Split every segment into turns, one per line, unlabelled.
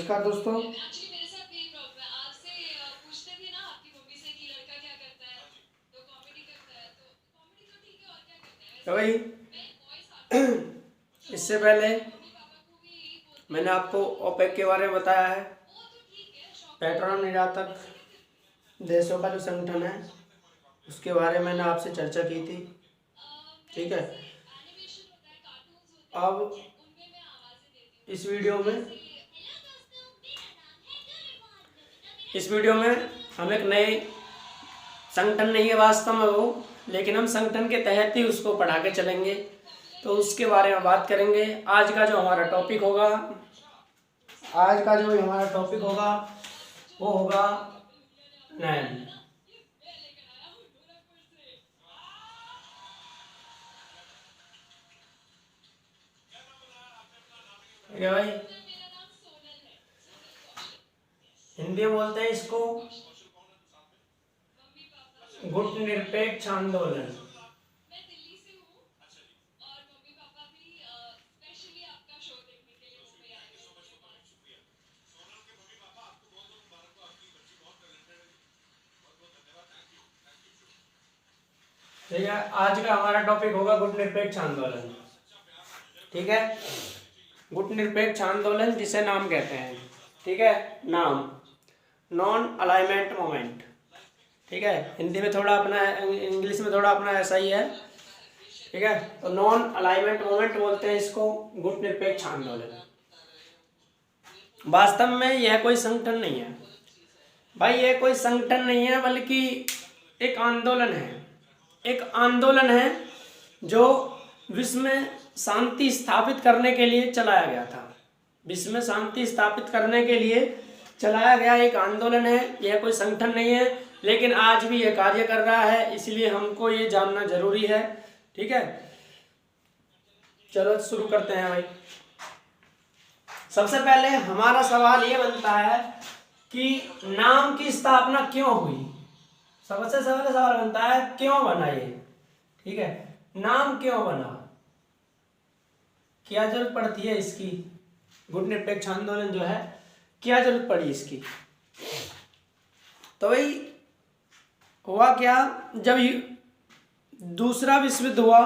नमस्कार दोस्तों। तो भाई इससे पहले मैंने आपको ओपेक के बारे में बताया है। पेट्रोल निर्यातक देशों का जो संगठन है उसके बारे में मैंने आपसे चर्चा की थी। ठीक है, अब इस वीडियो में हम एक नए संगठन नहीं है वास्तव में वो, लेकिन हम संगठन के तहत ही उसको पढ़ा के चलेंगे, तो उसके बारे में बात करेंगे। आज का जो हमारा टॉपिक होगा वो होगा नैन। ठीक है भाई, हिंदी में बोलते हैं इसको गुट निरपेक्ष आंदोलन। ठीक है, आज का हमारा टॉपिक होगा गुट निरपेक्ष आंदोलन। ठीक है, गुट निरपेक्ष आंदोलन जिसे नाम कहते हैं। ठीक है, नाम नॉन अलाइनमेंट मूवमेंट। ठीक है, हिंदी में थोड़ा अपना, इंग्लिश में थोड़ा अपना ऐसा ही है। ठीक है, तो नॉन अलाइनमेंट मूवमेंट बोलते हैं इसको, गुट निरपेक्ष आंदोलन। वास्तव में यह कोई संगठन नहीं है भाई, यह कोई संगठन नहीं है, बल्कि एक आंदोलन है जो विश्व में शांति स्थापित करने के लिए चलाया गया था। विश्व में शांति स्थापित करने के लिए चलाया गया एक आंदोलन है। यह कोई संगठन नहीं है, लेकिन आज भी यह कार्य कर रहा है, इसलिए हमको ये जानना जरूरी है। ठीक है, चलो शुरू करते हैं भाई। सबसे पहले हमारा सवाल ये बनता है कि नाम की स्थापना क्यों हुई। सबसे पहले सवाल बनता है क्यों बना ये। ठीक है, नाम क्यों बना, क्या जरूरत पड़ती है इसकी। गुट निरपेक्ष आंदोलन जो है, क्या जरूरत पड़ी इसकी। तो भाई हुआ क्या, जब दूसरा विश्व युद्ध हुआ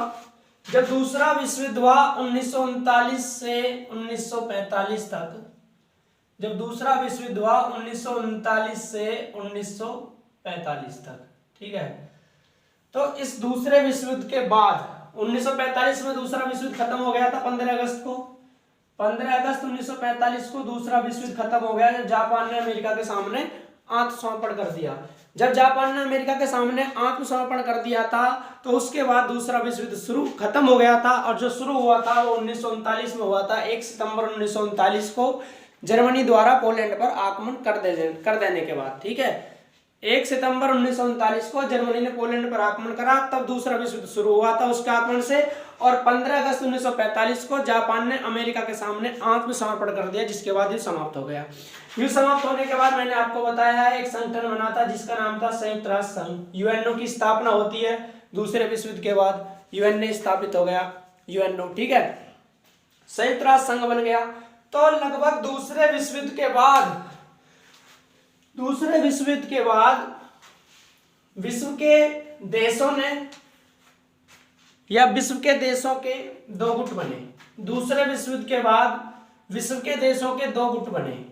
1939 से 1945 तक, जब दूसरा विश्व युद्ध हुआ 1939 से 1945 तक। ठीक है, तो इस दूसरे विश्व युद्ध के बाद 1945 में दूसरा विश्व युद्ध खत्म हो गया था। 15 अगस्त 1945 को दूसरा विश्व युद्ध खत्म हो गया, जब जापान ने अमेरिका के सामने आत्मसमर्पण कर दिया। जब जापान ने अमेरिका के सामने आत्मसमर्पण कर दिया था, तो उसके बाद दूसरा विश्व युद्ध खत्म हो गया था। और जो शुरू हुआ था वो 1939 में हुआ था। 1 सितंबर 1939 को जर्मनी द्वारा पोलैंड पर आक्रमण कर देने के बाद। ठीक है, 1 सितंबर 1939 को जर्मनी ने पोलैंड पर आक्रमण करा, तब दूसरा विश्व युद्ध शुरू हुआ था उसके आक्रमण से। और 15 अगस्त 1945 को जापान ने अमेरिका के सामने आत्मसमर्पण कर दिया, जिसके बाद ये समाप्त हो गया। युद्ध समाप्त होने के बाद मैंने आपको बताया है एक संगठन बना था जिसका नाम था संयुक्त राष्ट्र संघ। यूएनओ की स्थापना होती है दूसरे विश्व युद्ध के बाद, यूएनओ स्थापित हो गया, यूएनओ। ठीक है, संयुक्त राष्ट्र संघ बन गया। तो लगभग दूसरे विश्व युद्ध के बाद विश्व के देशों ने, या विश्व के देशों के दो गुट बने। दूसरे विश्व युद्ध के बाद विश्व के देशों के दो गुट बने।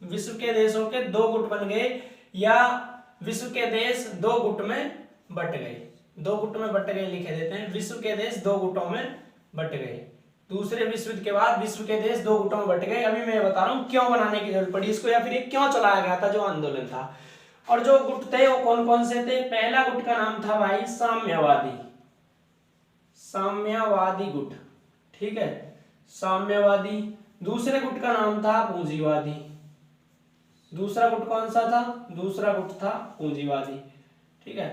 विश्व के देशों के दो गुट बन गए, या विश्व के देश दो गुट में बट गए। लिखे देते हैं, विश्व के देश दो गुटों में बट गए। दूसरे विश्व युद्ध के बाद विश्व के देश दो गुटों में बट गए। अभी मैं बता रहा हूं क्यों बनाने की जरूरत पड़ी इसको, या फिर ये क्यों चलाया गया था जो आंदोलन था। और जो गुट थे वो कौन कौन से थे। पहला गुट का नाम था भाई साम्यवादी गुट। ठीक है, साम्यवादी। दूसरे गुट का नाम था पूंजीवादी। दूसरा गुट कौन सा था, दूसरा गुट था पूंजीवादी। ठीक है,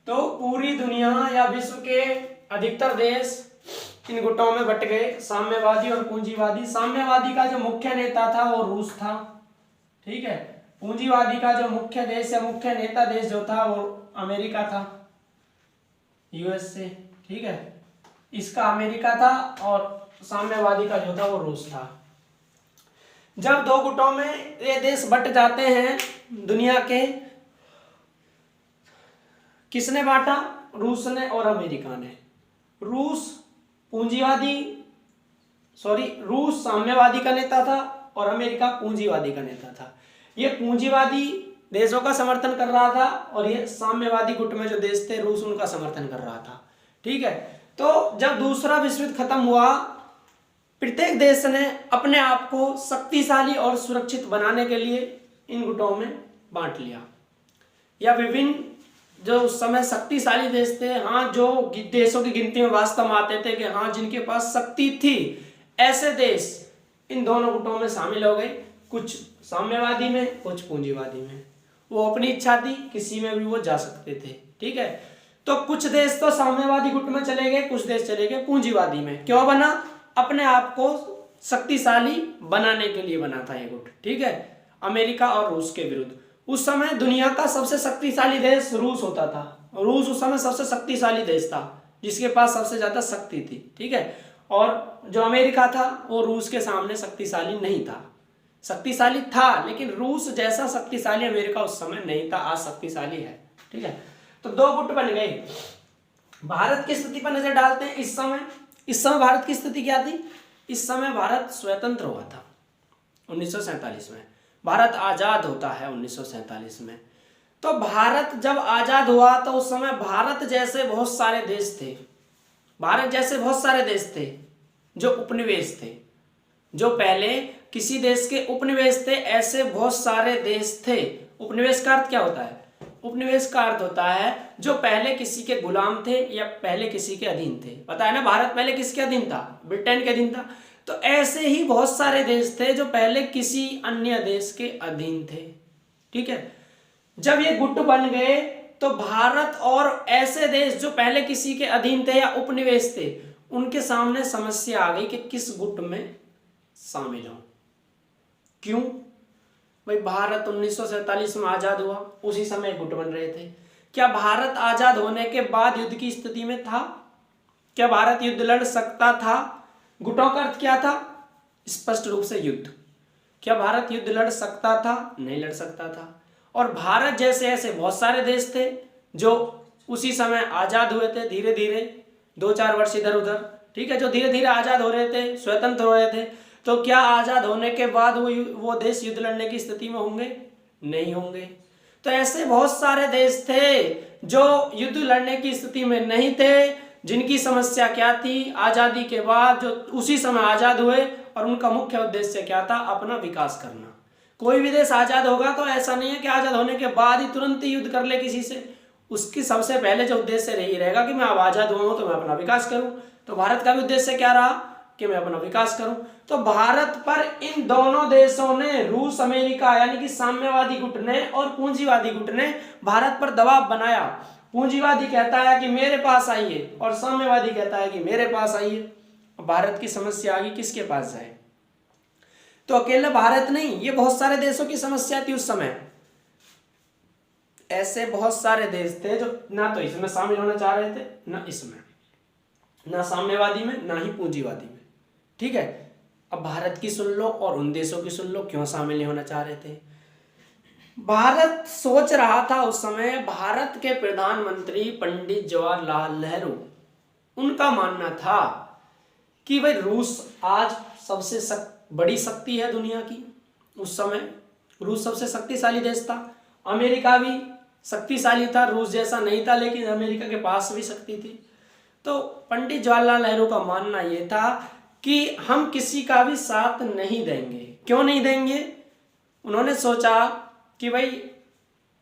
तो पूरी दुनिया या विश्व के अधिकतर देश इन गुटों में बट गए, साम्यवादी और पूंजीवादी। साम्यवादी का जो मुख्य नेता था वो रूस था। ठीक है, पूंजीवादी का जो मुख्य देश या मुख्य नेता देश जो था वो अमेरिका था, यूएसए। ठीक है, इसका अमेरिका था, और साम्यवादी का जो था वो रूस था। जब दो गुटों में ये देश बट जाते हैं दुनिया के, किसने बांटा? रूस ने और अमेरिका ने। रूस साम्यवादी का नेता था और अमेरिका पूंजीवादी का नेता था। ये पूंजीवादी देशों का समर्थन कर रहा था और ये साम्यवादी गुट में जो देश थे रूस, उनका समर्थन कर रहा था। ठीक है, तो जब दूसरा विश्व युद्ध खत्म हुआ, प्रत्येक देश ने अपने आप को शक्तिशाली और सुरक्षित बनाने के लिए इन गुटों में बांट लिया, या विभिन्न जो उस समय शक्तिशाली देश थे, हाँ, जो देशों की गिनती में वास्तव में आते थे कि हाँ जिनके पास शक्ति थी, ऐसे देश इन दोनों गुटों में शामिल हो गए, कुछ साम्यवादी में, कुछ पूंजीवादी में। वो अपनी इच्छा थी, किसी में भी वो जा सकते थे। ठीक है, तो कुछ देश तो साम्यवादी गुट में चले गए, कुछ देश चले गए पूंजीवादी में। क्यों बना? अपने आप को शक्तिशाली बनाने के लिए बना था ये गुट। ठीक है, अमेरिका और रूस के विरुद्ध। उस समय दुनिया का सबसे शक्तिशाली देश रूस होता था। रूस उस समय सबसे शक्तिशाली देश था, जिसके पास सबसे ज्यादा शक्ति थी। ठीक है, और जो अमेरिका था वो रूस के सामने शक्तिशाली नहीं था। शक्तिशाली था लेकिन रूस जैसा शक्तिशाली अमेरिका उस समय नहीं था, आज शक्तिशाली है। ठीक है, तो दो गुट बन गए। भारत की स्थिति पर नजर डालते हैं। इस समय भारत की स्थिति क्या थी? इस समय भारत स्वतंत्र हुआ था 1947 में। भारत आजाद होता है 1947 में। तो भारत जब आजाद हुआ तो उस समय भारत जैसे बहुत सारे देश थे जो उपनिवेश थे, जो पहले किसी देश के उपनिवेश थे, ऐसे बहुत सारे देश थे। उपनिवेश का अर्थ क्या होता है? उपनिवेश का अर्थ होता है जो पहले किसी के गुलाम थे या पहले किसी के अधीन थे। पता है ना, भारत पहले किसके अधीन था? ब्रिटेन के अधीन था। तो ऐसे ही बहुत सारे देश थे जो पहले किसी अन्य देश के अधीन थे। ठीक है, जब ये गुट बन गए तो भारत और ऐसे देश जो पहले किसी के अधीन थे या उपनिवेश थे, उनके सामने समस्या आ गई कि किस गुट में शामिल हो। क्यों भाई? भारत 1947 में आजाद हुआ, उसी समय गुट बन रहे थे। क्या भारत आजाद होने के बाद युद्ध की स्थिति में था? क्या भारत युद्ध लड़ सकता था? गुटों का अर्थ क्या था? स्पष्ट रूप से युद्ध। क्या भारत युद्ध लड़ सकता था? नहीं लड़ सकता था। और भारत जैसे ऐसे बहुत सारे देश थे जो उसी समय आजाद हुए थे, धीरे धीरे 2-4 वर्ष इधर उधर। ठीक है, जो धीरे धीरे आजाद हो रहे थे, स्वतंत्र हो रहे थे। तो क्या आजाद होने के बाद वो देश युद्ध लड़ने की स्थिति में होंगे? नहीं होंगे। तो ऐसे बहुत सारे देश थे जो युद्ध लड़ने की स्थिति में नहीं थे, जिनकी समस्या क्या थी? आजादी के बाद जो उसी समय आजाद हुए और उनका मुख्य उद्देश्य क्या था? अपना विकास करना। कोई भी देश आजाद होगा तो ऐसा नहीं है कि आजाद होने के बाद ही तुरंत ही युद्ध कर ले किसी से। उसकी सबसे पहले जो उद्देश्य यही रहेगा कि मैं अब आजाद हुआ हूं तो मैं अपना विकास करूं। तो भारत का भी उद्देश्य क्या रहा? कि मैं अपना विकास करूं। तो भारत पर इन दोनों देशों ने, रूस अमेरिका यानी कि साम्यवादी गुट ने और पूंजीवादी गुट ने भारत पर दबाव बनाया। पूंजीवादी कहता है कि मेरे पास आइए और साम्यवादी कहता है कि मेरे पास आइए। भारत की समस्या आ गई, किसके पास जाए? तो अकेला भारत नहीं, ये बहुत सारे देशों की समस्या थी उस समय। ऐसे बहुत सारे देश थे जो ना तो इसमें शामिल होना चाह रहे थे, ना इसमें, ना साम्यवादी में, ना ही पूंजीवादी में। ठीक है, अब भारत की सुन लो और उन देशों की सुन लो क्यों शामिल नहीं होना चाह रहे थे। भारत सोच रहा था उस समय, भारत के प्रधानमंत्री पंडित जवाहरलाल नेहरू, उनका मानना था कि भाई रूस आज सबसे बड़ी शक्ति है दुनिया की। उस समय रूस सबसे शक्तिशाली देश था। अमेरिका भी शक्तिशाली था, रूस जैसा नहीं था, लेकिन अमेरिका के पास भी शक्ति थी। तो पंडित जवाहरलाल नेहरू का मानना यह था कि हम किसी का भी साथ नहीं देंगे। क्यों नहीं देंगे? उन्होंने सोचा कि भाई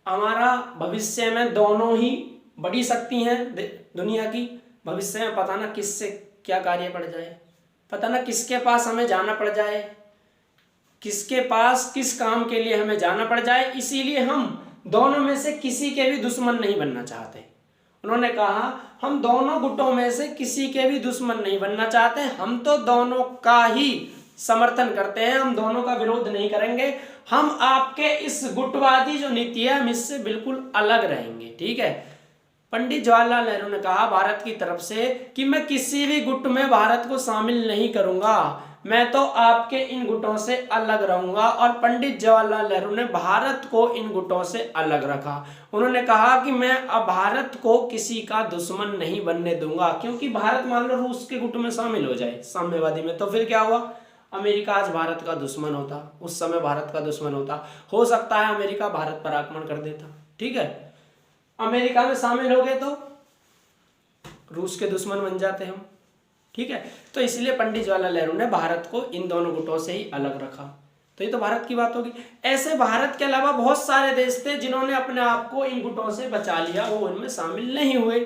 हमारा भविष्य में दोनों ही बड़ी शक्ति हैं दुनिया की। भविष्य में पता ना किससे क्या कार्य पड़ जाए, पता ना किसके पास हमें जाना पड़ जाए, किसके पास किस काम के लिए हमें जाना पड़ जाए। इसीलिए हम दोनों में से किसी के भी दुश्मन नहीं बनना चाहते। उन्होंने कहा हम दोनों गुटों में से किसी के भी दुश्मन नहीं बनना चाहते, हम तो दोनों का ही समर्थन करते हैं, हम दोनों का विरोध नहीं करेंगे। हम आपके इस गुटवादी जो नीति है हम इससे बिल्कुल अलग रहेंगे। ठीक है, पंडित जवाहरलाल नेहरू ने कहा भारत की तरफ से कि मैं किसी भी गुट में भारत को शामिल नहीं करूंगा। मैं तो आपके इन गुटों से अलग रहूंगा। और पंडित जवाहरलाल नेहरू ने भारत को इन गुटों से अलग रखा। उन्होंने कहा कि मैं अब भारत को किसी का दुश्मन नहीं बनने दूंगा, क्योंकि भारत मान लो रूस के गुट में शामिल हो जाए साम्यवादी में, तो फिर क्या हुआ, अमेरिका आज भारत का दुश्मन होता, उस समय भारत का दुश्मन होता। हो सकता है अमेरिका भारत पर आक्रमण कर देता, ठीक है। अमेरिका में शामिल हो गए तो रूस के दुश्मन बन जाते हम, ठीक है। तो इसलिए पंडित जवाहरलाल नेहरू ने भारत को इन दोनों गुटों से ही अलग रखा। तो ये तो भारत की बात होगी। ऐसे भारत के अलावा बहुत सारे देश थे जिन्होंने अपने आप को इन गुटों से बचा लिया, वो इनमें शामिल नहीं हुए।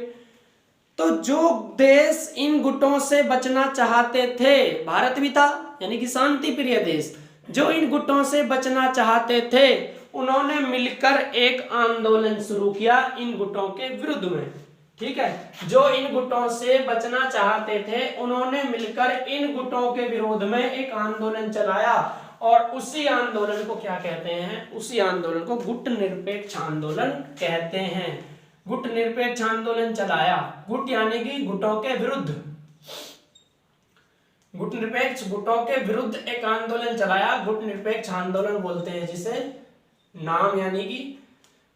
तो जो देश इन गुटों से बचना चाहते थे, भारत भी था, यानी कि शांति प्रिय देश, जो इन गुटों से बचना चाहते थे उन्होंने मिलकर एक आंदोलन शुरू किया इन गुटों के विरुद्ध में, ठीक है। जो इन गुटों से बचना चाहते थे उन्होंने मिलकर इन गुटों के विरोध में एक आंदोलन चलाया, और उसी आंदोलन को क्या कहते हैं, उसी आंदोलन को गुट निरपेक्ष आंदोलन कहते हैं। गुट निरपेक्ष आंदोलन चलाया, गुट यानी कि गुटों के विरुद्ध, गुट निरपेक्ष गुटों के विरुद्ध एक आंदोलन चलाया, गुट निरपेक्ष आंदोलन बोलते हैं जिसे, नाम यानी कि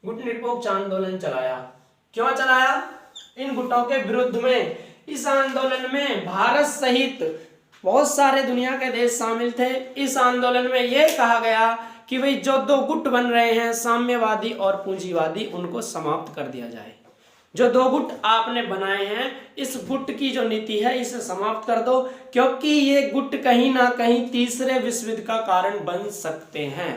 गुट निरपेक्ष आंदोलन चलाया। क्यों चलाया, इन गुटों के विरुद्ध में। इस आंदोलन में भारत सहित बहुत सारे दुनिया के देश शामिल थे। इस आंदोलन में यह कहा गया कि भाई जो दो गुट बन रहे हैं, साम्यवादी और पूंजीवादी, उनको समाप्त कर दिया जाए। जो दो गुट आपने बनाए हैं, इस गुट की जो नीति है इसे समाप्त कर दो, क्योंकि ये गुट कहीं ना कहीं तीसरे विश्व युद्ध का कारण बन सकते हैं।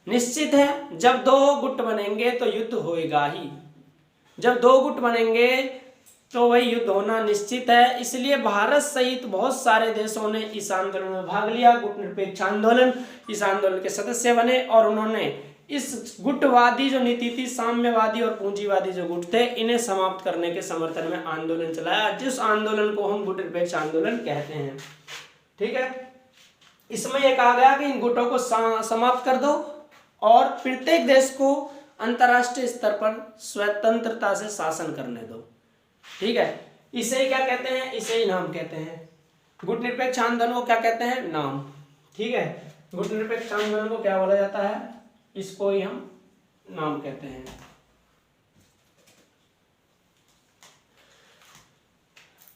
निश्चित है, जब दो गुट बनेंगे तो युद्ध होएगा ही, जब दो गुट बनेंगे तो वही युद्ध होना निश्चित है। इसलिए भारत सहित बहुत सारे देशों ने इस आंदोलन में भाग लिया, गुट निरपेक्ष आंदोलन। इस आंदोलन के सदस्य बने और उन्होंने इस गुटवादी जो नीति थी, साम्यवादी और पूंजीवादी जो गुट थे, इन्हें समाप्त करने के समर्थन में आंदोलन चलाया, जिस आंदोलन को हम गुट निरपेक्ष आंदोलन कहते हैं, ठीक है। इसमें यह कहा गया कि इन गुटों को समाप्त कर दो और प्रत्येक देश को अंतर्राष्ट्रीय स्तर पर स्वतंत्रता से शासन करने दो, ठीक है। इसे ही क्या कहते हैं, इसे ही नाम कहते हैं। गुट निरपेक्ष आंदोलन को क्या कहते हैं, नाम, ठीक है। गुट निरपेक्ष आंदोलन को क्या बोला जाता है, इसको ही हम नाम कहते हैं।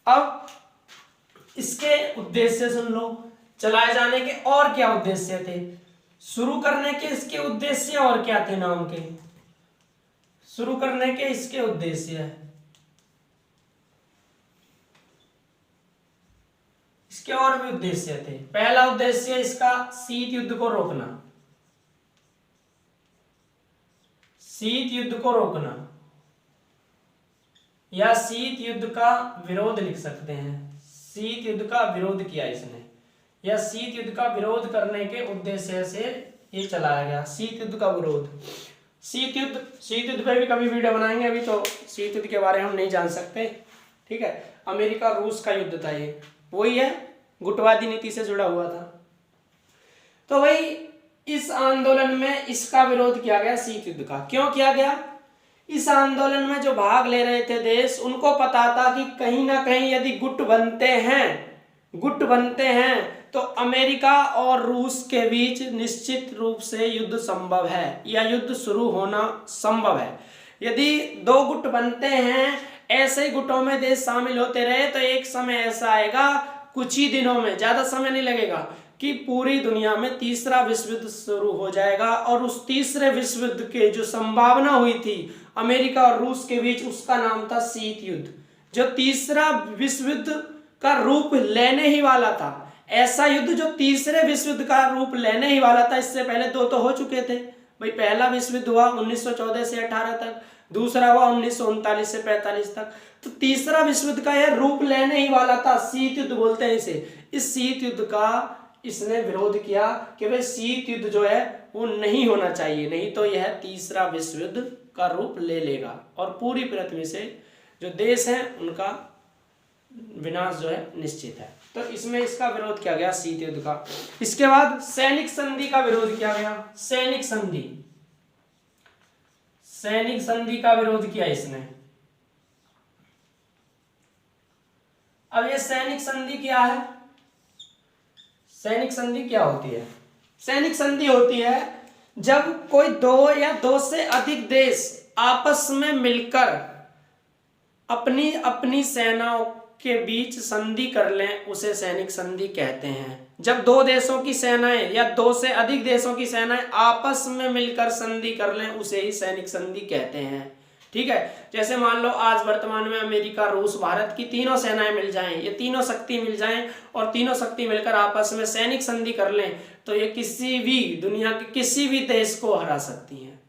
अब इसके उद्देश्य सुन लो, चलाए जाने के और क्या उद्देश्य थे, शुरू करने के इसके उद्देश्य और क्या थे, नाम के शुरू करने के इसके उद्देश्य, इसके और भी उद्देश्य थे। पहला उद्देश्य इसका शीत युद्ध को रोकना, शीत युद्ध को रोकना, या शीत युद्ध का विरोध लिख सकते हैं। शीत युद्ध का विरोध किया इसने, या शीत युद्ध का विरोध करने के उद्देश्य से ये चलाया गया, शीत युद्ध का विरोध। शीत युद्ध पे भी कभी वीडियो बनाएंगे, अभी तो शीत युद्ध के बारे में हम नहीं जान सकते, ठीक है। अमेरिका रूस का युद्ध था, ये वही है, गुटवादी नीति से जुड़ा हुआ था। तो वही इस आंदोलन में इसका विरोध किया गया, शीत युद्ध का। क्यों किया गया, इस आंदोलन में जो भाग ले रहे थे देश, उनको पता था कि कहीं ना कहीं यदि गुट बनते हैं तो अमेरिका और रूस के बीच निश्चित रूप से युद्ध संभव है, या युद्ध शुरू होना संभव है। यदि दो गुट बनते हैं, ऐसे गुटों में देश शामिल होते रहे, तो एक समय ऐसा आएगा, कुछ ही दिनों में, ज्यादा समय नहीं लगेगा, कि पूरी दुनिया में तीसरा विश्व युद्ध शुरू हो जाएगा। और उस तीसरे विश्व युद्ध के जो संभावना हुई थी अमेरिका और रूस के बीच, उसका नाम था शीत युद्ध, जो तीसरा विश्व युद्ध का रूप लेने ही वाला था। ऐसा युद्ध जो तीसरे विश्व युद्ध का रूप लेने ही वाला था। इससे पहले दो तो हो चुके थे भाई, पहला विश्व युद्ध हुआ 1914 से 18 तक, दूसरा हुआ 1939 से 45 तक, तो तीसरा विश्व युद्ध का यह रूप लेने ही वाला था, शीत युद्ध बोलते हैं इसे। इस शीत युद्ध का इसने विरोध किया कि भाई शीत युद्ध जो है वो नहीं होना चाहिए, नहीं तो यह तीसरा विश्व युद्ध का रूप ले लेगा और पूरी पृथ्वी से जो देश हैं उनका विनाश जो है निश्चित है। तो इसमें इसका विरोध किया गया, शीत युद्ध का। इसके बाद सैनिक संधि का विरोध किया गया, सैनिक संधि का विरोध किया इसने। अब ये सैनिक संधि क्या है, सैनिक संधि क्या होती है? सैनिक संधि होती है जब कोई दो या दो से अधिक देश आपस में मिलकर अपनी अपनी सेनाओं के बीच संधि कर लें, उसे सैनिक संधि कहते हैं। जब दो देशों की सेनाएं या दो से अधिक देशों की सेनाएं आपस में मिलकर संधि कर लें, उसे ही सैनिक संधि कहते हैं। ठीक है, जैसे मान लो आज वर्तमान में अमेरिका, रूस, भारत की तीनों सेनाएं मिल जाएं, ये तीनों शक्ति मिल जाएं और तीनों शक्ति मिलकर आपस में सैनिक संधि कर लें, तो ये किसी भी दुनिया के किसी भी देश को हरा सकती हैं।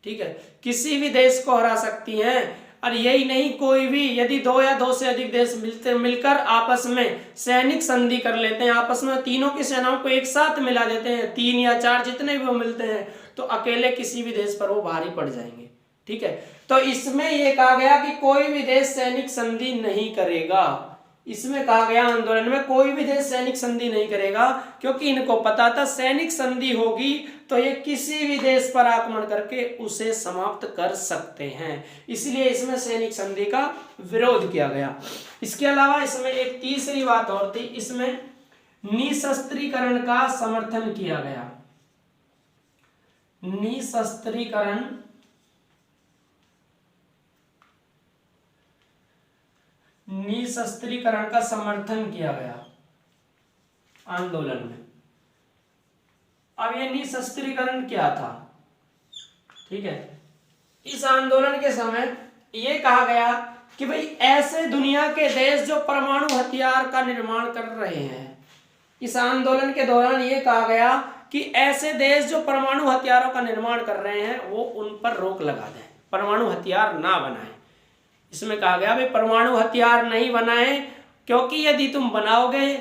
ठीक है, किसी भी देश को हरा सकती हैं। और यही नहीं, कोई भी यदि दो या दो से अधिक देश मिलकर आपस में सैनिक संधि कर लेते हैं, आपस में तीनों की सेनाओं को एक साथ मिला देते हैं, 3 या 4 जितने भी वो मिलते हैं, तो अकेले किसी भी देश पर वो भारी पड़ जाएंगे। ठीक है, तो इसमें यह कहा गया कि कोई भी देश सैनिक संधि नहीं करेगा। इसमें कहा गया आंदोलन में कोई भी देश सैनिक संधि नहीं करेगा, क्योंकि इनको पता था सैनिक संधि होगी तो ये किसी भी देश पर आक्रमण करके उसे समाप्त कर सकते हैं, इसलिए इसमें सैनिक संधि का विरोध किया गया। इसके अलावा इसमें एक तीसरी बात और थी, इसमें निशस्त्रीकरण का समर्थन किया गया। निशस्त्रीकरण का समर्थन किया गया आंदोलन में। अब ये निशस्त्रीकरण क्या था? ठीक है, इस आंदोलन के समय ये कहा गया कि भाई ऐसे दुनिया के देश जो परमाणु हथियार का निर्माण कर रहे हैं, इस आंदोलन के दौरान ये कहा गया कि ऐसे देश जो परमाणु हथियारों का निर्माण कर रहे हैं वो उन पर रोक लगा दें, परमाणु हथियार ना बनाएं। इसमें कहा गया भाई परमाणु हथियार नहीं बनाएं, क्योंकि यदि तुम बनाओगे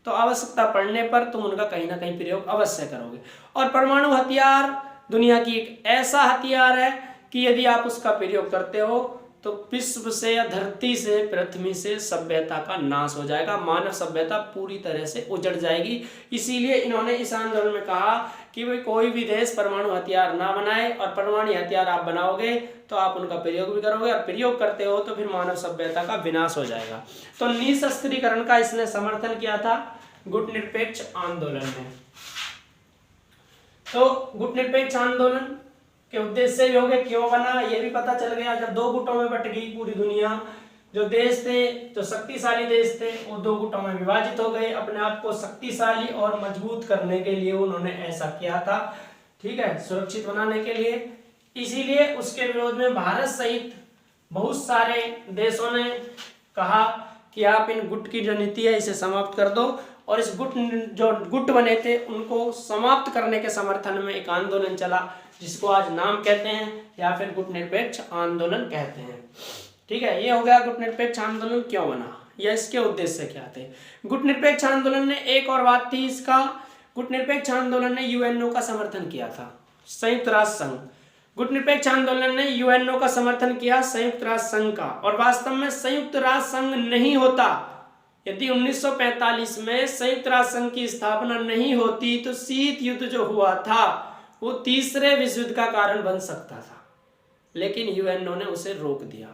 तो आवश्यकता पड़ने पर तुम उनका कहीं ना कहीं प्रयोग अवश्य करोगे। और परमाणु हथियार दुनिया की एक ऐसा हथियार है कि यदि आप उसका प्रयोग करते हो तो विश्व से या धरती से, पृथ्वी से सभ्यता का नाश हो जाएगा, मानव सभ्यता पूरी तरह से उजड़ जाएगी। इसीलिए इन्होंने इस आंदोलन में कहा कि भाई कोई भी देश परमाणु हथियार ना बनाए, और परमाणु हथियार आप बनाओगे तो आप उनका प्रयोग भी करोगे, और प्रयोग करते हो तो फिर मानव सभ्यता का विनाश हो जाएगा। तो निशस्त्रीकरण का इसने समर्थन किया था गुटनिरपेक्ष आंदोलन में। तो गुटनिरपेक्ष आंदोलन के उद्देश्य भी हो गए, क्यों बना ये भी पता चल गया। जब दो गुटों में बट गई पूरी दुनिया, जो देश थे, जो शक्तिशाली देश थे, वो दो गुटों में विभाजित हो गए। अपने आप को शक्तिशाली और मजबूत करने के लिए उन्होंने ऐसा किया था, ठीक है, सुरक्षित बनाने के लिए। इसीलिए उसके विरोध में भारत सहित बहुत सारे देशों ने कहा कि आप इन गुट की जो नीति है इसे समाप्त कर दो, और इस जो गुट बने थे उनको समाप्त करने के समर्थन में एक आंदोलन चला, जिसको आज नाम कहते हैं या फिर गुटनिरपेक्ष आंदोलन कहते हैं। ठीक है, ये हो गया गुटनिरपेक्ष आंदोलन क्यों बना या इसके उद्देश्य क्या थे। गुटनिरपेक्ष आंदोलन ने एक और बात थी इसका, गुटनिरपेक्ष आंदोलन ने यूएनओ का समर्थन किया था, संयुक्त राष्ट्र संघ। गुटनिरपेक्ष आंदोलन ने यूएनओ का समर्थन किया, संयुक्त राष्ट्र संघ का। और वास्तव में संयुक्त राष्ट्र संघ नहीं होता, यदि 1945 में संयुक्त राष्ट्र संघ की स्थापना नहीं होती तो शीत युद्ध जो हुआ था वो तीसरे विश्व युद्ध का कारण बन सकता था, लेकिन यूएनओ ने उसे रोक दिया,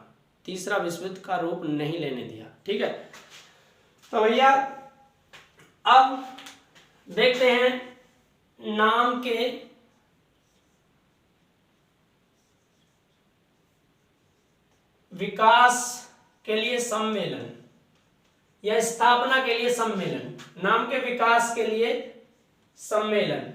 तीसरा विश्व युद्ध का रूप नहीं लेने दिया। ठीक है, तो भैया अब देखते हैं नाम के विकास के लिए सम्मेलन या स्थापना के लिए सम्मेलन, नाम के विकास के लिए सम्मेलन।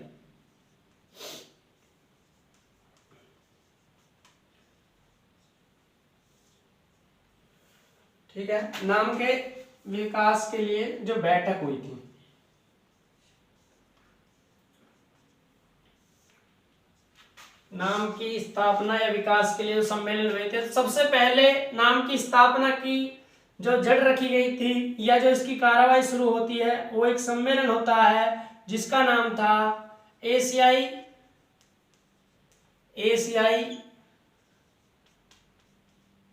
ठीक है, नाम के विकास के लिए जो बैठक हुई थी, नाम की स्थापना या विकास के लिए जो सम्मेलन हुए थे, सबसे पहले नाम की स्थापना की जो जड़ रखी गई थी या जो इसकी कार्रवाई शुरू होती है वो एक सम्मेलन होता है जिसका नाम था एशियाई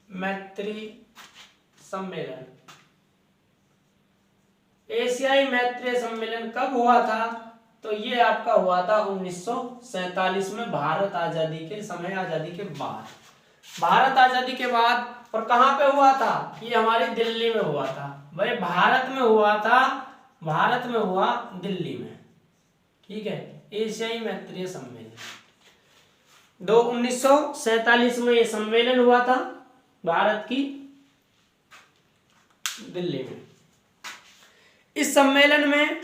मैत्री सम्मेलन। एशियाई मैत्री सम्मेलन कब हुआ था? तो ये आपका हुआ था 1947 में, भारत आजादी के समय, आजादी के बाद, भारत आजादी के बाद। और कहां पे हुआ था? ये हमारी दिल्ली में हुआ था। भाई भारत में हुआ था, भारत में हुआ दिल्ली में, ठीक है, एशियाई मैत्रीय सम्मेलन। 1947 में ये सम्मेलन हुआ था भारत की दिल्ली में। इस सम्मेलन में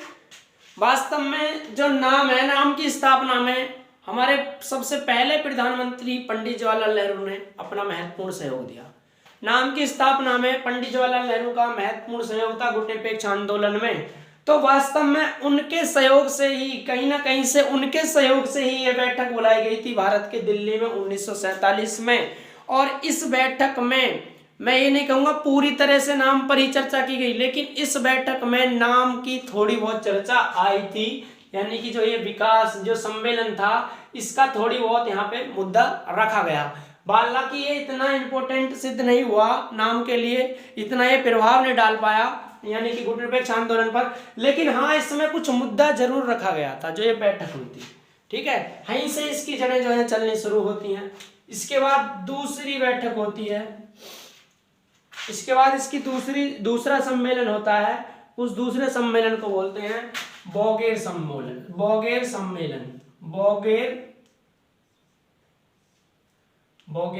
वास्तव में जो नाम है, नाम की स्थापना में हमारे सबसे पहले प्रधानमंत्री पंडित जवाहरलाल नेहरू ने अपना महत्वपूर्ण सहयोग दिया। नाम की स्थापना में पंडित जवाहरलाल नेहरू का महत्वपूर्ण सहयोग था गुटनिरपेक्ष आंदोलन में। तो वास्तव में उनके सहयोग से ही, कहीं ना कहीं से उनके सहयोग से ही ये बैठक बुलाई गई थी भारत के दिल्ली में 1947 में। और इस बैठक में मैं ये नहीं कहूँगा पूरी तरह से नाम पर ही चर्चा की गई, लेकिन इस बैठक में नाम की थोड़ी बहुत चर्चा आई थी, यानी कि जो ये विकास जो सम्मेलन था इसका थोड़ी बहुत यहाँ पे मुद्दा रखा गया। हालांकि ये इतना इम्पोर्टेंट सिद्ध नहीं हुआ नाम के लिए, इतना ये प्रभाव नहीं डाल पाया यानी कि गुटनिरपेक्ष आंदोलन पर, लेकिन हाँ इसमें कुछ मुद्दा जरूर रखा गया था जो ये बैठक हुई थी, ठीक है। यहीं से इसकी जड़ें जो है चलनी शुरू होती हैं। इसके बाद दूसरी बैठक होती है, इसके बाद इसकी दूसरा सम्मेलन होता है। उस दूसरे सम्मेलन को बोलते हैं बौगेर सम्मेलन। बौगेर सम्मेलन, बौगेर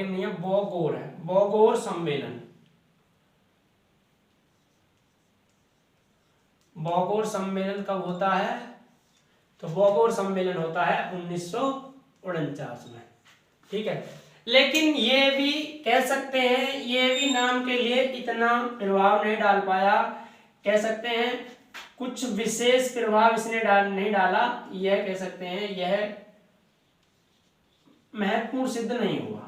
नहीं है, बौगोर है, बौगोर सम्मेलन। बौगोर सम्मेलन कब होता है? तो बौगोर सम्मेलन होता है 1949 में, ठीक है। लेकिन ये भी कह सकते हैं, ये भी नाम के लिए इतना प्रभाव नहीं डाल पाया, कह सकते हैं कुछ विशेष प्रभाव इसने नहीं डाला, यह कह सकते हैं यह महत्वपूर्ण सिद्ध नहीं हुआ,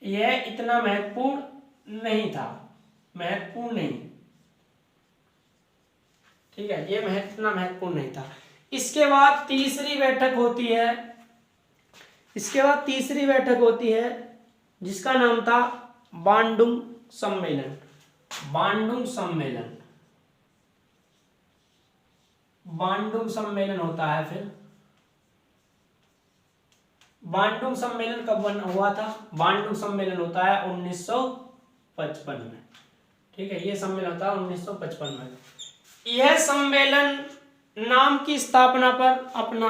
यह इतना महत्वपूर्ण नहीं था, महत्वपूर्ण नहीं, ठीक है, यह इतना महत्वपूर्ण नहीं था। इसके बाद तीसरी बैठक होती है, इसके बाद तीसरी बैठक होती है जिसका नाम था बांडुंग सम्मेलन। बांडुंग सम्मेलन, बांडुंग सम्मेलन होता है। फिर बांडुंग सम्मेलन कब हुआ था? बांडुंग सम्मेलन होता है 1955 में, ठीक है, ये सम्मेलन होता है 1955 में। यह सम्मेलन नाम की स्थापना पर अपना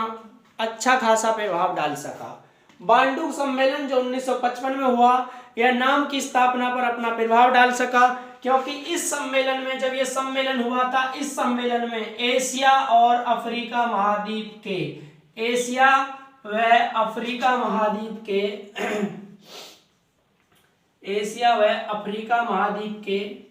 अच्छा खासा प्रभाव डाल सका। बांडुंग सम्मेलन जो 1955 में हुआ, यह नाम की स्थापना पर अपना प्रभाव डाल सका, क्योंकि इस सम्मेलन में, जब यह सम्मेलन हुआ था, इस सम्मेलन में एशिया और अफ्रीका महाद्वीप के, एशिया व अफ्रीका महाद्वीप के, एशिया व अफ्रीका महाद्वीप के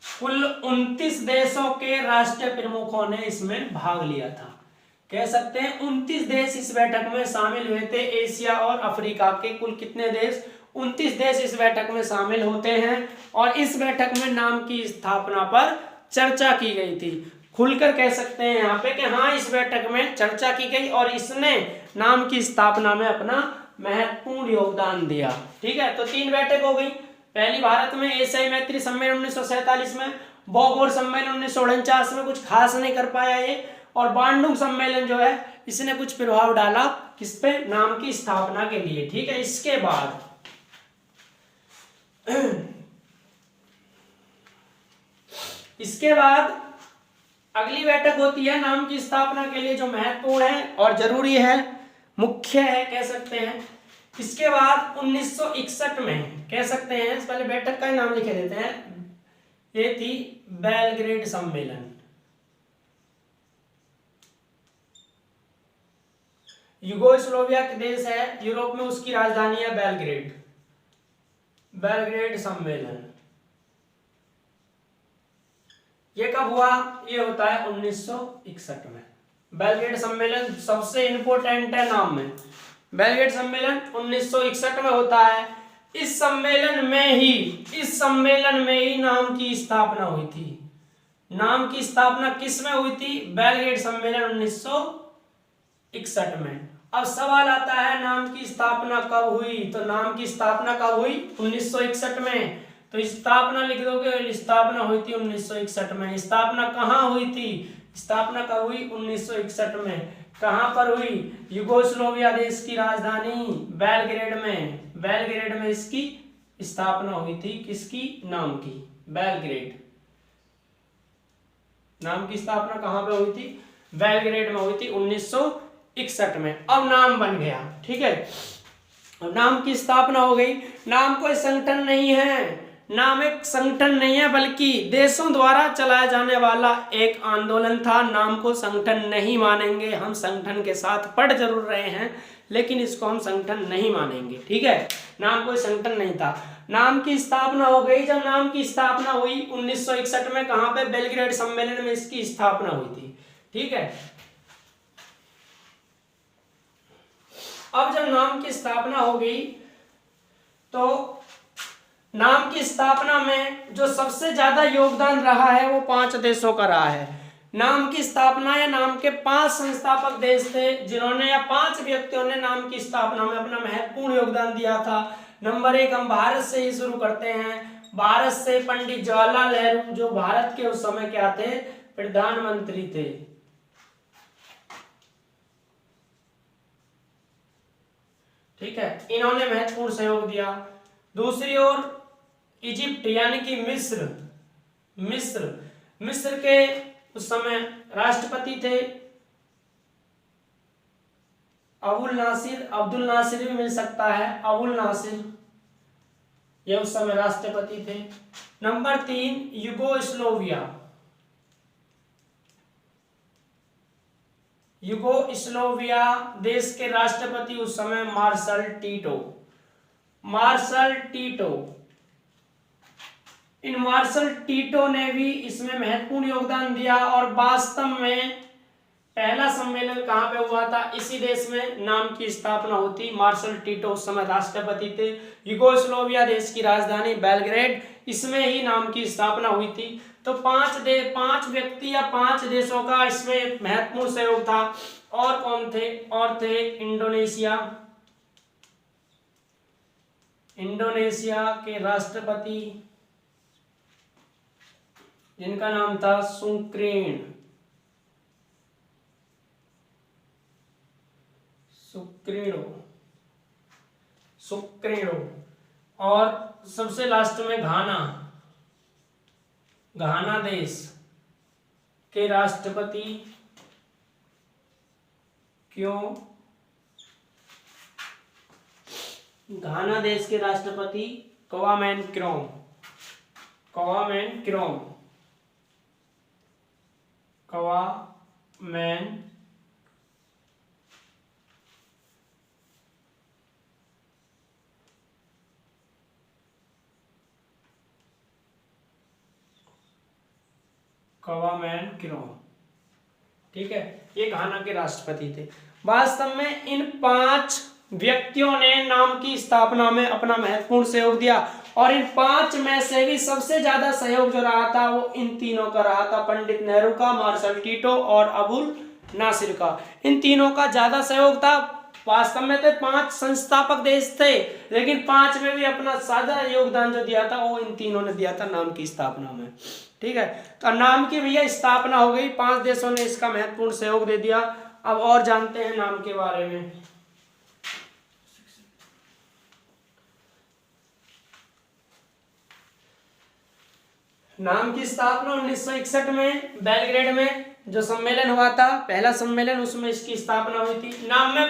कुल 29 देशों के राष्ट्रीय प्रमुखों ने इसमें भाग लिया था। कह सकते हैं 29 देश इस बैठक में शामिल हुए थे। एशिया और अफ्रीका के कुल कितने देश? 29 देश इस बैठक में शामिल होते हैं। और इस बैठक में नाम की स्थापना पर चर्चा की गई थी। खुलकर कह सकते हैं यहाँ पे कि हाँ, इस बैठक में चर्चा की गई और इसने नाम की स्थापना में अपना महत्वपूर्ण योगदान दिया। ठीक है, तो 3 बैठक हो गई। पहली भारत में एशियाई मैत्री सम्मेलन 1947 में, बौगोर सम्मेलन 1949 में कुछ खास नहीं कर पाया ये, और बांडुंग सम्मेलन जो है इसने कुछ प्रभाव डाला किस पे? नाम की स्थापना के लिए। ठीक है, इसके बाद अगली बैठक होती है नाम की स्थापना के लिए, जो महत्वपूर्ण है और जरूरी है, मुख्य है कह सकते हैं। इसके बाद 1961 में कह सकते हैं, इस पहले बैठक का नाम लिखे देते हैं, ये थी बेलग्रेड सम्मेलन। यूगोस्लाविया के देश है यूरोप में, उसकी राजधानी है बेलग्रेड। बेलग्रेड सम्मेलन ये कब हुआ? ये होता है 1961 में। बेलग्रेड सम्मेलन सबसे इंपोर्टेंट है नाम में। बेलग्रेड सम्मेलन 1961 में होता है। इस सम्मेलन में ही नाम की स्थापना हुई थी। नाम की स्थापना किस में हुई थी? बेलग्रेड सम्मेलन 1961 में। अब सवाल आता है नाम की स्थापना कब हुई? तो नाम की स्थापना कब हुई? 1961 में। तो स्थापना लिख दोगे, स्थापना हुई थी 1961 में। स्थापना कहाँ हुई थी? स्थापना कब हुई? 1961 में। कहाँ पर हुई? यूगोस्लाविया देश की राजधानी बेलग्रेड में। बेलग्रेड में इसकी स्थापना हुई थी किसकी? नाम की, बेलग्रेड। नाम की स्थापना कहां पे हुई थी? बेलग्रेड में हुई थी 1961 में। अब नाम बन गया, ठीक है। अब नाम की स्थापना हो गई। नाम कोई संगठन नहीं है, नाम एक संगठन नहीं है, बल्कि देशों द्वारा चलाया जाने वाला एक आंदोलन था। नाम को संगठन नहीं मानेंगे हम, संगठन के साथ पढ़ जरूर रहे हैं, लेकिन इसको हम संगठन नहीं मानेंगे, ठीक है। नाम कोई संगठन नहीं था। नाम की स्थापना हो गई। जब नाम की स्थापना हुई 1961 में, कहां पे? बेलग्रेड सम्मेलन में इसकी स्थापना हुई थी, ठीक है। अब जब नाम की स्थापना हो गई तो नाम की स्थापना में जो सबसे ज्यादा योगदान रहा है वो 5 देशों का रहा है। नाम की स्थापना या नाम के 5 संस्थापक देश थे जिन्होंने, या 5 व्यक्तियों ने नाम की स्थापना में अपना महत्वपूर्ण योगदान दिया था। नंबर 1 हम भारत से ही शुरू करते हैं। भारत से पंडित जवाहरलाल नेहरू, जो भारत के उस समय क्या थे? प्रधानमंत्री थे, ठीक है। इन्होंने महत्वपूर्ण सहयोग दिया। दूसरी ओर इजिप्ट यानी कि मिस्र के उस समय राष्ट्रपति थे अब्दुल नासिर भी मिल सकता है, अबुल नासिर, ये उस समय राष्ट्रपति थे। नंबर 3 यूगोस्लोविया देश के राष्ट्रपति उस समय Marshal Tito. In Marshal Tito ने भी इसमें महत्वपूर्ण योगदान दिया। और वास्तव में पहला सम्मेलन कहां पे हुआ था? इसी देश में नाम की स्थापना होती। मार्शल टीटो उस समय राष्ट्रपति थे। यूगोस्लोविया देश की राजधानी बेलग्रेड, इसमें ही नाम की स्थापना हुई थी। तो 5 व्यक्ति या 5 देशों का इसमें महत्वपूर्ण सहयोग था। और कौन थे? और थे इंडोनेशिया के राष्ट्रपति, जिनका नाम था सुक्रीनो। और सबसे लास्ट में घाना देश के राष्ट्रपति, घाना देश के राष्ट्रपति क्वामे क्रोम, ठीक है। ये घाना के राष्ट्रपति थे। वास्तव में इन 5 व्यक्तियों ने नाम की स्थापना में अपना महत्वपूर्ण सहयोग दिया। और इन 5 में से भी सबसे ज्यादा सहयोग जो रहा था वो इन तीनों का रहा था, पंडित नेहरू का, मार्शल टीटो और अबुल नासिर का। इन तीनों का ज्यादा सहयोग था। वास्तव में तो 5 संस्थापक देश थे, लेकिन 5 में भी अपना ज्यादा योगदान जो दिया था वो इन तीनों ने दिया था नाम की स्थापना में, ठीक है। तो नाम की भैया स्थापना हो गई, 5 देशों ने इसका महत्वपूर्ण सहयोग दे दिया। अब और जानते हैं नाम के बारे में। नाम की स्थापना 1961 में बेलग्रेड में जो सम्मेलन हुआ था, पहला सम्मेलन, उसमें इसकी स्थापना हुई थी। नाम में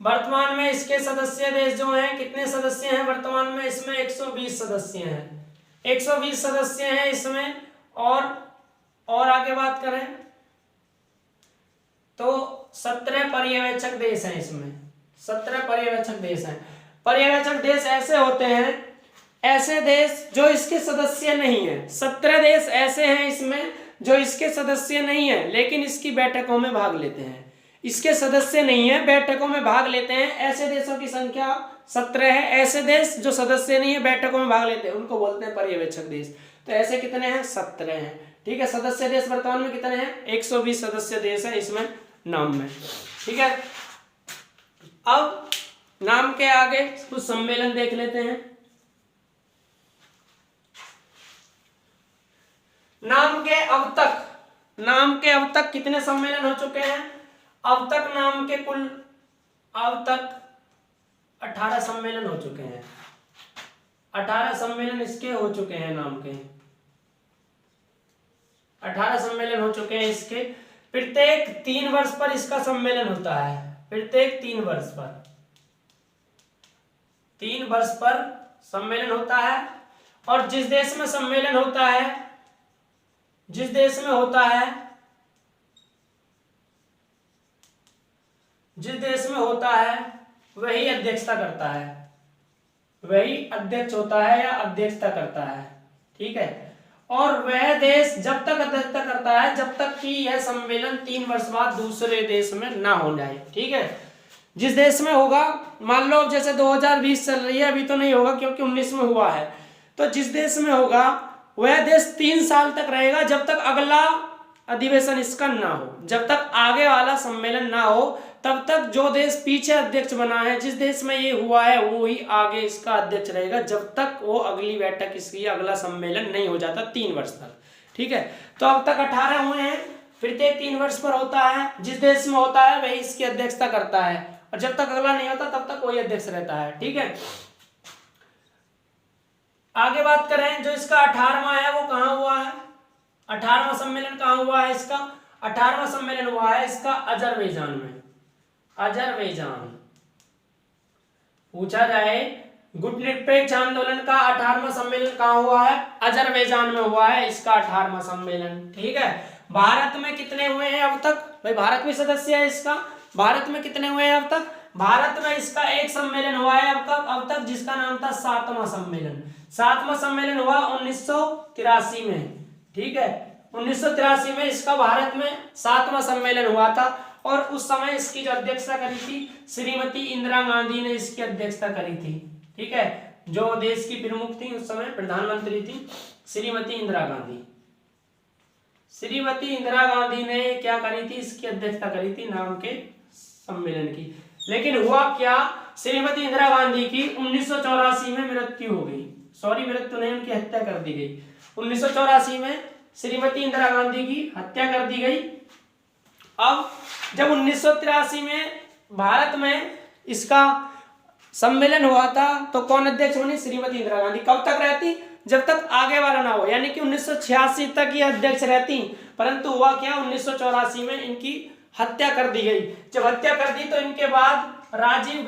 वर्तमान में इसके सदस्य देश जो हैं, कितने सदस्य हैं वर्तमान में? इसमें 120 सदस्य हैं, 120 सदस्य हैं इसमें। और आगे बात करें तो 17 पर्यवेक्षक देश हैं इसमें, 17 पर्यवेक्षक देश हैं। पर्यवेक्षक देश ऐसे होते हैं, ऐसे देश जो इसके सदस्य नहीं है। 17 देश ऐसे हैं इसमें जो इसके सदस्य नहीं है, लेकिन इसकी बैठकों में भाग लेते हैं। इसके सदस्य नहीं है, बैठकों में भाग लेते हैं। ऐसे देशों की संख्या 17 है। ऐसे देश जो सदस्य नहीं है, बैठकों में भाग लेते हैं, उनको बोलते हैं पर्यवेक्षक देश। तो ऐसे कितने हैं? 17 हैं, ठीक है। सदस्य देश वर्तमान में कितने हैं? 120 सदस्य देश है इसमें नाम में, ठीक है। अब नाम के आगे कुछ सम्मेलन देख लेते हैं। नाम के अब तक कितने सम्मेलन हो चुके हैं? अब तक नाम के कुल 18 सम्मेलन हो चुके हैं। 18 सम्मेलन इसके हो चुके हैं नाम के, 18 सम्मेलन हो चुके हैं इसके। प्रत्येक 3 वर्ष पर इसका सम्मेलन होता है, प्रत्येक 3 वर्ष पर, 3 वर्ष पर सम्मेलन होता है। और जिस देश में सम्मेलन होता है, जिस देश में होता है, जिस देश में होता है वही अध्यक्षता करता है, वही अध्यक्ष होता है या अध्यक्षता करता है, ठीक है। और वह देश जब तक अध्यक्षता करता है जब तक कि यह सम्मेलन 3 वर्ष बाद दूसरे देश में ना हो जाए, ठीक है। जिस देश में होगा, मान लो जैसे 2020 चल रही है, अभी तो नहीं होगा क्योंकि 19 में हुआ है, तो जिस देश में होगा वह देश 3 साल तक रहेगा जब तक अगला अधिवेशन इसका ना हो, जब तक आगे वाला सम्मेलन ना हो तब तक जो देश पीछे अध्यक्ष बना है, जिस देश में ये हुआ है वो ही आगे इसका अध्यक्ष रहेगा जब तक वो अगली बैठक इसकी अगला सम्मेलन नहीं हो जाता 3 वर्ष तक, ठीक है। तो अब तक 18 हुए हैं, प्रत्येक 3 वर्ष पर होता है, जिस देश में होता है वही इसकी अध्यक्षता करता है, और जब तक अगला नहीं होता तब तक वही अध्यक्ष रहता है, ठीक है। आगे बात करें, जो इसका 18वां है वो कहाँ हुआ है, 18वां सम्मेलन कहाँ हुआ है इसका, 18वां सम्मेलन हुआ है इसका अजरबैजान में, अजरबैजान। पूछा जाए गुटनिरपेक्ष आंदोलन का 18वां सम्मेलन कहाँ हुआ है, अजरबैजान में हुआ है इसका 18वां सम्मेलन, ठीक है। भारत में कितने हुए हैं अब तक, भाई भारत भी सदस्य है इसका, भारत में कितने हुए हैं अब तक, भारत में इसका एक सम्मेलन हुआ है अब तक जिसका नाम था 7वां सम्मेलन। 7वां सम्मेलन हुआ 1983 में, ठीक है। 1983 में इसका भारत में 7वां सम्मेलन हुआ था, और उस समय इसकी जो अध्यक्षता करी थी श्रीमती इंदिरा गांधी ने इसकी अध्यक्षता करी थी, ठीक है। जो देश की प्रमुख थी उस समय, प्रधानमंत्री थी श्रीमती इंदिरा गांधी। श्रीमती इंदिरा गांधी ने क्या करी थी, इसकी अध्यक्षता करी थी नाम के सम्मेलन की। लेकिन हुआ क्या, श्रीमती इंदिरा गांधी की 1984 में मृत्यु हो गई, सॉरी मृत्यु नहीं, उनकी हत्या कर दी गई। 1984 में श्रीमती इंदिरा गांधी की हत्या कर दी गई। अब जब 1983 में भारत में इसका सम्मेलन हुआ था तो कौन अध्यक्ष बनी, श्रीमती इंदिरा गांधी। कब तक रहती, जब तक आगे वाला ना हो, यानी कि 1986 तक ये अध्यक्ष रहती। परंतु हुआ क्या, 1984 में इनकी हत्या कर दी गई। जब हत्या कर दी तो इनके बाद राजीव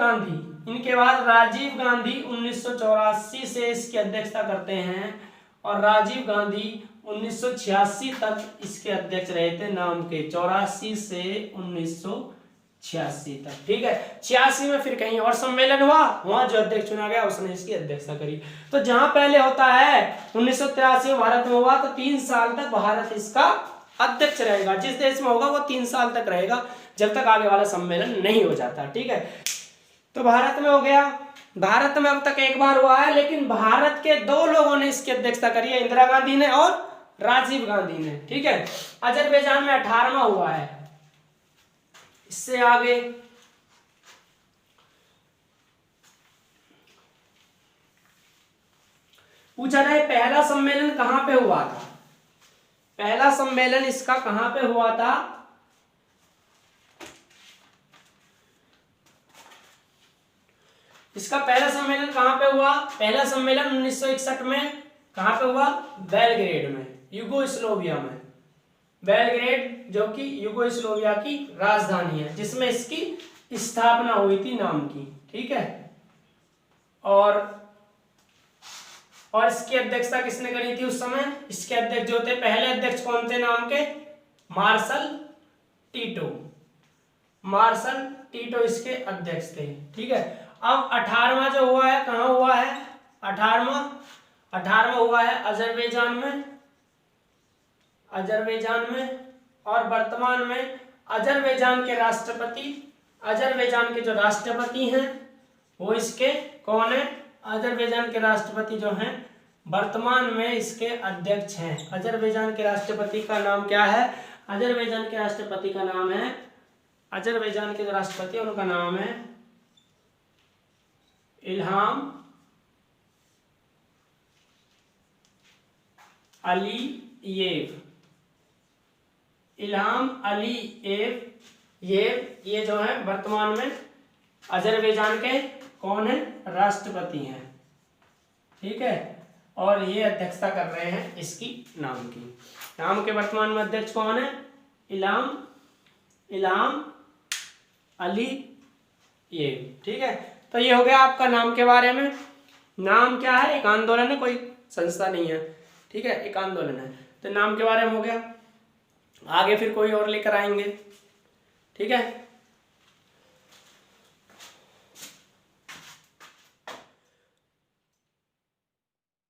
गांधी 1984 से इसकी अध्यक्षता करते हैं, और राजीव गांधी 1986 तक इसके अध्यक्ष रहे थे नाम के, 84 से 1986 तक, ठीक है। 86 में फिर कहीं और सम्मेलन हुआ, वहां जो अध्यक्ष चुना गया उसने इसकी अध्यक्षता करी। तो जहां पहले होता है 1983 में भारत में हुआ, तो 3 साल तक भारत इसका अध्यक्ष रहेगा। जिस देश में होगा वो 3 साल तक रहेगा जब तक आगे वाला सम्मेलन नहीं हो जाता, ठीक है। तो भारत में हो गया, भारत में अब तक एक बार हुआ है, लेकिन भारत के 2 लोगों ने इसकी अध्यक्षता करी है, इंदिरा गांधी ने और राजीव गांधी ने, ठीक है। अजरबैजान में 18वां हुआ है। इससे आगे पूछा जाए पहला सम्मेलन कहां पे हुआ था, पहला सम्मेलन इसका कहां पे हुआ था, इसका पहला सम्मेलन कहां पे हुआ, पहला सम्मेलन 1961 में कहां पे हुआ, बेलग्रेड में, यूगोस्लोविया में। बेलग्रेड जो कि यूगोस्लोविया की राजधानी है, जिसमें इसकी स्थापना हुई थी नाम की, ठीक है। और इसकी अध्यक्षता किसने करी थी उस समय, इसके अध्यक्ष जो थे, पहले अध्यक्ष कौन थे नाम के, मार्शल टीटो, मार्शल टीटो इसके अध्यक्ष थे, ठीक है। अब 18वां जो हुआ है कहां हुआ है, 18वां हुआ है अजरबैजान में, और वर्तमान में अजरबैजान के जो राष्ट्रपति हैं वो इसके कौन है, अजरबैजान के राष्ट्रपति जो हैं वर्तमान में इसके अध्यक्ष हैं। अजरबैजान के राष्ट्रपति का नाम क्या है, अजरबैजान के राष्ट्रपति का नाम है, अजरबैजान के जो राष्ट्रपति है उनका नाम है इल्हाम अलीयेव, इल्हाम अलीयेव। ये जो है वर्तमान में अजरबैजान के कौन है, राष्ट्रपति हैं, ठीक है। और ये अध्यक्षता कर रहे हैं इसकी नाम की। नाम के वर्तमान में अध्यक्ष कौन है? इल्हाम अली ये, ठीक है। तो ये हो गया आपका नाम के बारे में। नाम क्या है? एक आंदोलन है, कोई संस्था नहीं है, ठीक है, एक आंदोलन है। तो नाम के बारे में हो गया। आगे फिर कोई और लेकर आएंगे, ठीक है।